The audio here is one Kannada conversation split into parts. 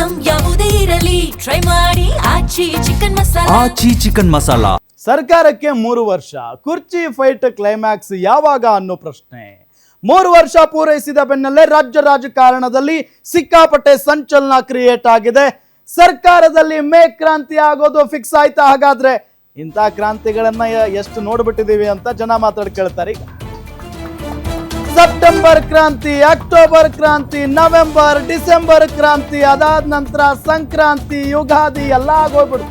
ಐಟಂ ಯಾವುದೇ ಇರಲಿ ಟ್ರೈ ಮಾಡಿ ಆಚಿ ಚಿಕನ್ ಮಸಾಲಾ. ಸರ್ಕಾರಕ್ಕೆ 3 ವರ್ಷ, ಕುರ್ಚಿ ಫೈಟ್ ಕ್ಲೈಮ್ಯಾಕ್ಸ್ ಯಾವಾಗ ಅನ್ನೋ ಪ್ರಶ್ನೆ. 3 ವರ್ಷ ಪೂರೈಸಿದ ಬೆನ್ನಲ್ಲೇ ರಾಜ್ಯ ರಾಜಕಾರಣದಲ್ಲಿ ಸಿಕ್ಕಾಪಟ್ಟೆ ಸಂಚಲನ ಕ್ರಿಯೇಟ್ ಆಗಿದೆ. ಸರ್ಕಾರದಲ್ಲಿ ಮೇ ಕ್ರಾಂತಿ ಆಗೋದು ಫಿಕ್ಸ್ ಆಯ್ತಾ? ಹಾಗಾದ್ರೆ ಇಂಥ ಕ್ರಾಂತಿಗಳನ್ನ ಎಷ್ಟು ನೋಡ್ಬಿಟ್ಟಿದೀವಿ ಅಂತ ಜನ ಮಾತಾಡ್ಕೊಳ್ತಾರೆ. ಈಗ ಸೆಪ್ಟೆಂಬರ್ ಕ್ರಾಂತಿ, ಅಕ್ಟೋಬರ್ ಕ್ರಾಂತಿ, ನವೆಂಬರ್, ಡಿಸೆಂಬರ್ ಕ್ರಾಂತಿ, ಅದಾದ ನಂತರ ಸಂಕ್ರಾಂತಿ, ಯುಗಾದಿ ಎಲ್ಲ ಆಗೋಗ್ಬಿಡ್ತು.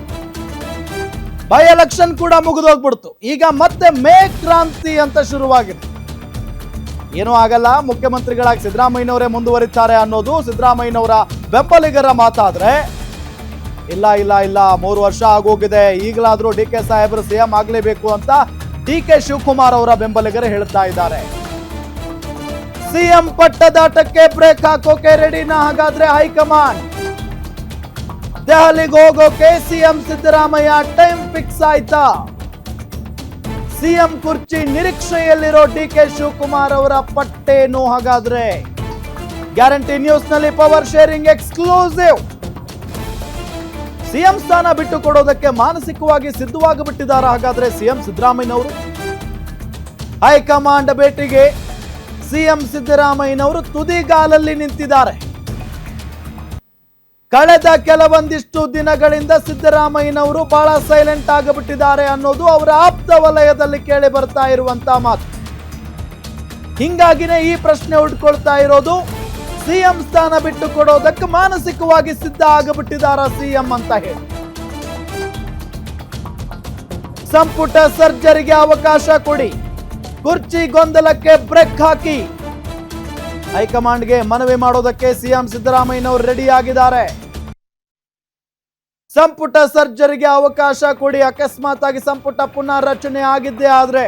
ಬೈ ಎಲೆಕ್ಷನ್ ಕೂಡ ಮುಗಿದೋಗ್ಬಿಡ್ತು. ಈಗ ಮತ್ತೆ ಮೇ ಕ್ರಾಂತಿ ಅಂತ ಶುರುವಾಗಿದೆ. ಏನೂ ಆಗಲ್ಲ, ಮುಖ್ಯಮಂತ್ರಿಗಳಾಗಿ ಸಿದ್ದರಾಮಯ್ಯನವರೇ ಮುಂದುವರಿತಾರೆ ಅನ್ನೋದು ಸಿದ್ದರಾಮಯ್ಯನವರ ಬೆಂಬಲಿಗರ ಮಾತಾದ್ರೆ, ಇಲ್ಲ ಇಲ್ಲ ಇಲ್ಲ 3 ವರ್ಷ ಆಗೋಗಿದೆ, ಈಗಲಾದ್ರೂ ಡಿ ಕೆ ಸಾಹೇಬರು ಸಿಎಂ ಆಗ್ಲೇಬೇಕು ಅಂತ ಡಿ ಕೆ ಶಿವಕುಮಾರ್ ಅವರ ಬೆಂಬಲಿಗರು ಹೇಳ್ತಾ ಇದ್ದಾರೆ. ಸಿಎಂ ಪಟ್ಟದಾಟಕ್ಕೆ ಬ್ರೇಕ್ ಹಾಕೋಕೆ ರೆಡಿನ? ಹಾಗಾದ್ರೆ ಹೈಕಮಾಂಡ್ ದೆಹಲಿಗೆ ಹೋಗೋಕೆ ಸಿಎಂ ಸಿದ್ದರಾಮಯ್ಯ ಟೈಮ್ ಫಿಕ್ಸ್ ಆಯ್ತಾ? ಸಿಎಂ ಕುರ್ಚಿ ನಿರೀಕ್ಷೆಯಲ್ಲಿರೋ ಡಿ ಕೆ ಶಿವಕುಮಾರ್ ಅವರ ಪಟ್ಟೇನು? ಹಾಗಾದ್ರೆ ಗ್ಯಾರಂಟಿ ನ್ಯೂಸ್ ನಲ್ಲಿ ಪವರ್ ಶೇರಿಂಗ್ ಎಕ್ಸ್ಕ್ಲೂಸಿವ್. ಸಿಎಂ ಸ್ಥಾನ ಬಿಟ್ಟು ಕೊಡೋದಕ್ಕೆ ಮಾನಸಿಕವಾಗಿ ಸಿದ್ಧವಾಗಿಬಿಟ್ಟಿದ್ದಾರ ಹಾಗಾದ್ರೆ ಸಿಎಂ ಸಿದ್ದರಾಮಯ್ಯನವರು? ಹೈಕಮಾಂಡ್ ಭೇಟಿಗೆ ಸಿಎಂ ಸಿದ್ದರಾಮಯ್ಯನವರು ತುದಿಗಾಲಲ್ಲಿ ನಿಂತಿದ್ದಾರೆ. ಕಳೆದ ಕೆಲವೊಂದಿಷ್ಟು ದಿನಗಳಿಂದ ಸಿದ್ದರಾಮಯ್ಯನವರು ಬಹಳ ಸೈಲೆಂಟ್ ಆಗಿಬಿಟ್ಟಿದ್ದಾರೆ ಅನ್ನೋದು ಅವರ ಆಪ್ತ ವಲಯದಲ್ಲಿ ಕೇಳಿ ಬರ್ತಾ ಇರುವಂತ ಮಾತು. ಹಿಂಗಾಗಿನೇ ಈ ಪ್ರಶ್ನೆ ಉಟ್ಕೊಳ್ತಾ ಇರೋದು, ಸಿಎಂ ಸ್ಥಾನ ಬಿಟ್ಟು ಕೊಡೋದಕ್ಕೆ ಮಾನಸಿಕವಾಗಿ ಸಿದ್ಧ ಆಗಿಬಿಟ್ಟಿದ್ದಾರ ಸಿಎಂ ಅಂತ ಹೇಳಿ. ಸಂಪುಟ ಸರ್ಜರಿಗೆ ಅವಕಾಶ ಕೊಡಿ, ಕುರ್ಚಿ ಗೊಂದಲಕ್ಕೆ ಬ್ರೇಕ್ ಹಾಕಿ. ಹೈಕಮಾಂಡ್ಗೆ ಮನವಿ ಮಾಡೋದಕ್ಕೆ ಸಿಎಂ ಸಿದ್ದರಾಮಯ್ಯನವರು ರೆಡಿ ಆಗಿದ್ದಾರೆ. ಸಂಪುಟ ಸರ್ಜರಿಗೆ ಅವಕಾಶ ಕೊಡಿ. ಅಕಸ್ಮಾತ್ ಆಗಿ ಸಂಪುಟ ಪುನರ್ರಚನೆ ಆಗಿದ್ದೇ ಆದ್ರೆ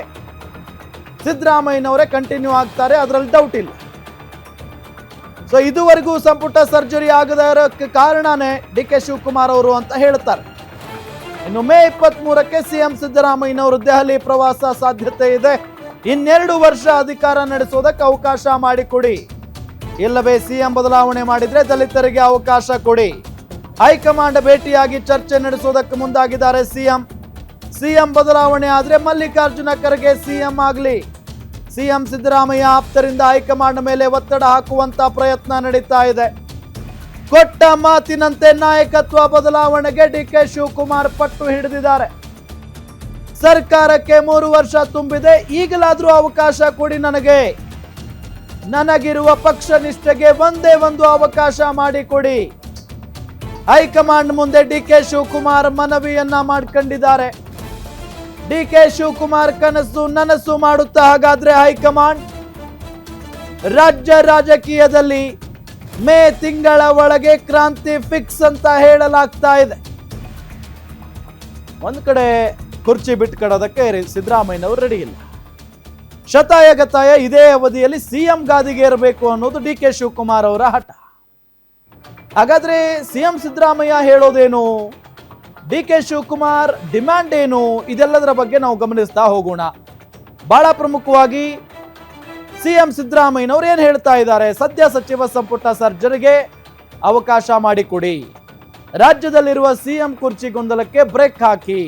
ಸಿದ್ದರಾಮಯ್ಯನವರೇ ಕಂಟಿನ್ಯೂ ಆಗ್ತಾರೆ, ಅದರಲ್ಲಿ ಡೌಟ್ ಇಲ್ಲ. ಸೊ ಇದುವರೆಗೂ ಸಂಪುಟ ಸರ್ಜರಿ ಆಗದ ಇರೋಕ್ಕೆ ಕಾರಣನೇ ಡಿ ಕೆ ಶಿವಕುಮಾರ್ ಅವರು ಅಂತ ಹೇಳ್ತಾರೆ. ಇನ್ನು ಮೇ 23ಕ್ಕೆ ಸಿಎಂ ಸಿದ್ದರಾಮಯ್ಯನವರು ದೆಹಲಿ ಪ್ರವಾಸ ಸಾಧ್ಯತೆ ಇದೆ. 2 ವರ್ಷ ಅಧಿಕಾರ ನಡೆಸೋದಕ್ಕೆ ಅವಕಾಶ ಮಾಡಿಕೊಡಿ, ಇಲ್ಲವೇ ಸಿಎಂ ಬದಲಾವಣೆ ಮಾಡಿದ್ರೆ ದಲಿತರಿಗೆ ಅವಕಾಶ ಕೊಡಿ. ಹೈಕಮಾಂಡ್ ಭೇಟಿಯಾಗಿ ಚರ್ಚೆ ನಡೆಸೋದಕ್ಕೆ ಮುಂದಾಗಿದ್ದಾರೆ ಸಿಎಂ ಬದಲಾವಣೆ ಆದ್ರೆ ಮಲ್ಲಿಕಾರ್ಜುನ ಖರ್ಗೆ ಸಿಎಂ ಆಗ್ಲಿ. ಸಿಎಂ ಸಿದ್ದರಾಮಯ್ಯ ಆಪ್ತರಿಂದ ಹೈಕಮಾಂಡ್ ಮೇಲೆ ಒತ್ತಡ ಹಾಕುವಂತ ಪ್ರಯತ್ನ ನಡೀತಾ ಇದೆ. ಕೊಟ್ಟ ಮಾತಿನಂತೆ ನಾಯಕತ್ವ ಬದಲಾವಣೆಗೆ ಡಿ ಕೆ ಶಿವಕುಮಾರ್ ಪಟ್ಟು ಹಿಡಿದಿದ್ದಾರೆ. ಸರ್ಕಾರಕ್ಕೆ 3 ವರ್ಷ ತುಂಬಿದೆ, ಈಗಲಾದ್ರೂ ಅವಕಾಶ ಕೊಡಿ ನನಗಿರುವ ಪಕ್ಷ ನಿಷ್ಠೆಗೆ ಒಂದೇ ಒಂದು ಅವಕಾಶ ಮಾಡಿಕೊಡಿ. ಹೈಕಮಾಂಡ್ ಮುಂದೆ ಡಿ ಕೆ ಶಿವಕುಮಾರ್ ಮನವಿಯನ್ನ ಮಾಡ್ಕೊಂಡಿದ್ದಾರೆ. ಡಿ ಕೆ ಶಿವಕುಮಾರ್ ಕನಸು ನನಸು ಮಾಡುತ್ತಾ ಹಾಗಾದ್ರೆ ಹೈಕಮಾಂಡ್? ರಾಜ್ಯ ರಾಜಕೀಯದಲ್ಲಿ ಮೇ ತಿಂಗಳ ಒಳಗೆ ಕ್ರಾಂತಿ ಫಿಕ್ಸ್ ಅಂತ ಹೇಳಲಾಗ್ತಾ ಇದೆ. ಒಂದ್ ಕಡೆ ಕುರ್ಚಿ ಬಿಟ್ಕೊಡೋದಕ್ಕೆ ಸಿದ್ದರಾಮಯ್ಯನವರು ರೆಡಿ ಇಲ್ಲ. ಶತಾಯ ಗತಾಯ ಇದೇ ಅವಧಿಯಲ್ಲಿ ಸಿಎಂ ಗಾದಿಗೆ ಇರಬೇಕು ಅನ್ನೋದು ಡಿ ಕೆ ಶಿವಕುಮಾರ್ ಅವರ ಹಠ. ಹಾಗಾದ್ರೆ ಸಿಎಂ ಸಿದ್ದರಾಮಯ್ಯ ಹೇಳೋದೇನು, ಡಿ ಕೆ ಶಿವಕುಮಾರ್ ಡಿಮ್ಯಾಂಡ್ ಏನು, ಇದೆಲ್ಲದರ ಬಗ್ಗೆ ನಾವು ಗಮನಿಸ್ತಾ ಹೋಗೋಣ. ಬಹಳ ಪ್ರಮುಖವಾಗಿ ಸಿಎಂ ಸಿದ್ದರಾಮಯ್ಯನವರು ಏನ್ ಹೇಳ್ತಾ ಇದ್ದಾರೆ? ಸದ್ಯ ಸಚಿವ ಸಂಪುಟ ಸರ್ಜರಿಗೆ ಅವಕಾಶ ಮಾಡಿಕೊಡಿ, ರಾಜ್ಯದಲ್ಲಿರುವ ಸಿಎಂ ಕುರ್ಚಿ ಗೊಂದಲಕ್ಕೆ ಬ್ರೇಕ್ ಹಾಕಿ,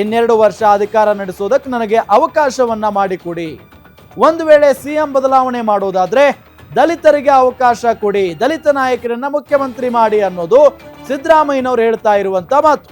2 ವರ್ಷ ಅಧಿಕಾರ ನಡೆಸೋದಕ್ಕೆ ನನಗೆ ಅವಕಾಶವನ್ನ ಮಾಡಿಕೊಡಿ. ಒಂದು ವೇಳೆ ಸಿಎಂ ಬದಲಾವಣೆ ಮಾಡೋದಾದ್ರೆ ದಲಿತರಿಗೆ ಅವಕಾಶ ಕೊಡಿ, ದಲಿತ ನಾಯಕರನ್ನ ಮುಖ್ಯಮಂತ್ರಿ ಮಾಡಿ ಅನ್ನೋದು ಸಿದ್ದರಾಮಯ್ಯನವರು ಹೇಳ್ತಾ ಇರುವಂತ ಮಾತು.